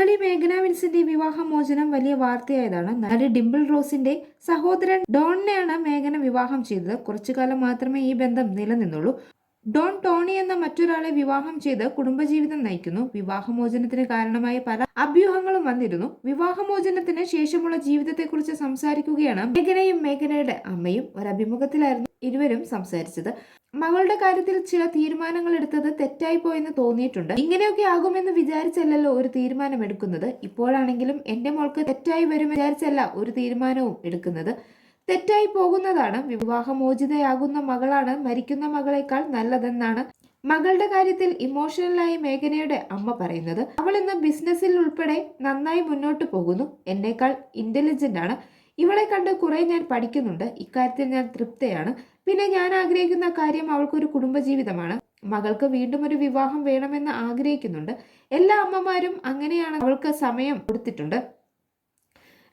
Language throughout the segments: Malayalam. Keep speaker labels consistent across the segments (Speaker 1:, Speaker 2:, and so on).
Speaker 1: നടി മേഘന വിൻസിന്റെ വിവാഹമോചനം വലിയ വാർത്തയായതാണ്. നടി ഡിംപിൾ റോസിന്റെ സഹോദരൻ ഡോണിനെയാണ് മേഘന വിവാഹം ചെയ്തത്. കുറച്ചുകാലം മാത്രമേ ഈ ബന്ധം നിലനിന്നുള്ളൂ. ഡോൺ ടോണി എന്ന മറ്റൊരാളെ വിവാഹം ചെയ്ത് കുടുംബജീവിതം നയിക്കുന്നു. വിവാഹമോചനത്തിന് കാരണമായ പല അഭ്യൂഹങ്ങളും വന്നിരുന്നു. വിവാഹമോചനത്തിന് ശേഷമുള്ള ജീവിതത്തെക്കുറിച്ച് സംസാരിക്കുകയാണ് മേഘനയും മേഘനയുടെ അമ്മയും. ഒരു അഭിമുഖത്തിലായിരുന്നു ഇരുവരും സംസാരിച്ചത്. മകളുടെ കാര്യത്തിൽ ചില തീരുമാനങ്ങൾ എടുത്തത് തെറ്റായി പോയെന്ന് തോന്നിയിട്ടുണ്ട്. ഇങ്ങനെയൊക്കെ ആകുമെന്ന് വിചാരിച്ചല്ലോ ഒരു തീരുമാനം എടുക്കുന്നത്. ഇപ്പോഴാണെങ്കിലും എന്റെ മോൾക്ക് തെറ്റായി വരുമെന്ന് വിചാരിച്ചല്ല ഒരു തീരുമാനവും എടുക്കുന്നത്. തെറ്റായി പോകുന്നതാണ്. വിവാഹമോചിതയാകുന്ന മകളാണ് മരിക്കുന്ന മകളെക്കാൾ നല്ലതെന്നാണ് മകളുടെ കാര്യത്തിൽ ഇമോഷണലായി മേഘനയുടെ അമ്മ പറയുന്നത്. അവൾ ഇന്ന് ബിസിനസ്സിൽ ഉൾപ്പെടെ നന്നായി മുന്നോട്ട് പോകുന്നു. എന്നേക്കാൾ ഇന്റലിജന്റ് ആണ്. ഇവളെ കണ്ട് കുറെ ഞാൻ പഠിക്കുന്നുണ്ട്. ഇക്കാര്യത്തിൽ ഞാൻ തൃപ്തയാണ്. പിന്നെ ഞാൻ ആഗ്രഹിക്കുന്ന കാര്യം അവൾക്കൊരു കുടുംബജീവിതമാണ്. മകൾക്ക് വീണ്ടും ഒരു വിവാഹം വേണമെന്ന് ആഗ്രഹിക്കുന്നുണ്ട്. എല്ലാ അമ്മമാരും അങ്ങനെയാണ്. അവൾക്ക് സമയം കൊടുത്തിട്ടുണ്ട്.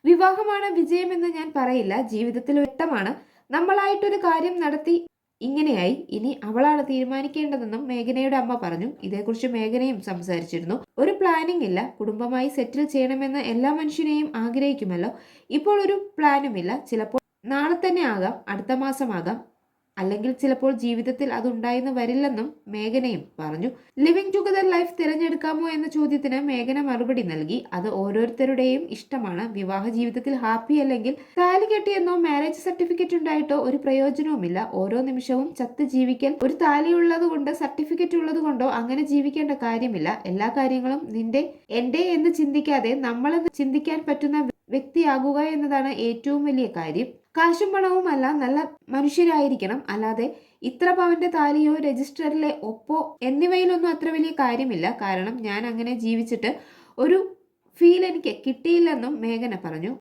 Speaker 1: വിവാഹമാണ് വിജയമെന്ന് ഞാൻ പറയില്ല. ജീവിതത്തിൽ വ്യക്തമാണ്. നമ്മളായിട്ടൊരു കാര്യം നടത്തി ഇങ്ങനെയായി. ഇനി അവളാണ് തീരുമാനിക്കേണ്ടതെന്നും മേഘനയുടെ അമ്മ പറഞ്ഞു. ഇതേക്കുറിച്ച് മേഘനയും സംസാരിച്ചിരുന്നു. ഒരു പ്ലാനിംഗ് ഇല്ല. കുടുംബമായി സെറ്റിൽ ചെയ്യണമെന്ന് എല്ലാ മനുഷ്യനെയും ആഗ്രഹിക്കുമല്ലോ. ഇപ്പോൾ ഒരു പ്ലാനുമില്ല. ചിലപ്പോൾ നാളെ തന്നെ ആകാം, അടുത്ത മാസമാകാം, അല്ലെങ്കിൽ ചിലപ്പോൾ ജീവിതത്തിൽ അതുണ്ടായെന്ന് വരില്ലെന്നും മേഘനയും പറഞ്ഞു. ലിവിംഗ് ടുഗദർ ലൈഫ് തിരഞ്ഞെടുക്കാമോ എന്ന ചോദ്യത്തിന് മേഘന മറുപടി നൽകി. അത് ഓരോരുത്തരുടെയും ഇഷ്ടമാണ്. വിവാഹ ജീവിതത്തിൽ ഹാപ്പി അല്ലെങ്കിൽ താലി കെട്ടിയെന്നോ മാരേജ് സർട്ടിഫിക്കറ്റ് ഉണ്ടായിട്ടോ ഒരു പ്രയോജനവുമില്ല. ഓരോ നിമിഷവും ചത്ത് ജീവിക്കൽ. ഒരു താലി ഉള്ളത് കൊണ്ട് സർട്ടിഫിക്കറ്റ് ഉള്ളത് കൊണ്ടോ അങ്ങനെ ജീവിക്കേണ്ട കാര്യമില്ല. എല്ലാ കാര്യങ്ങളും എന്റെ എന്ന് ചിന്തിക്കാതെ നമ്മളെന്ന് ചിന്തിക്കാൻ പറ്റുന്ന വ്യക്തിയാകുക എന്നതാണ് ഏറ്റവും വലിയ കാര്യം. കാശും പണവുമല്ല, നല്ല മനുഷ്യരായിരിക്കണം. അല്ലാതെ ഇത്ര പവന്റെ താലിയോ രജിസ്റ്ററിലെ ഒപ്പോ എന്നിവയിലൊന്നും അത്ര വലിയ കാര്യമില്ല. കാരണം ഞാൻ അങ്ങനെ ജീവിച്ചിട്ട് ഒരു ഫീൽ എനിക്ക് കിട്ടിയില്ലെന്നും മേഘന പറഞ്ഞു.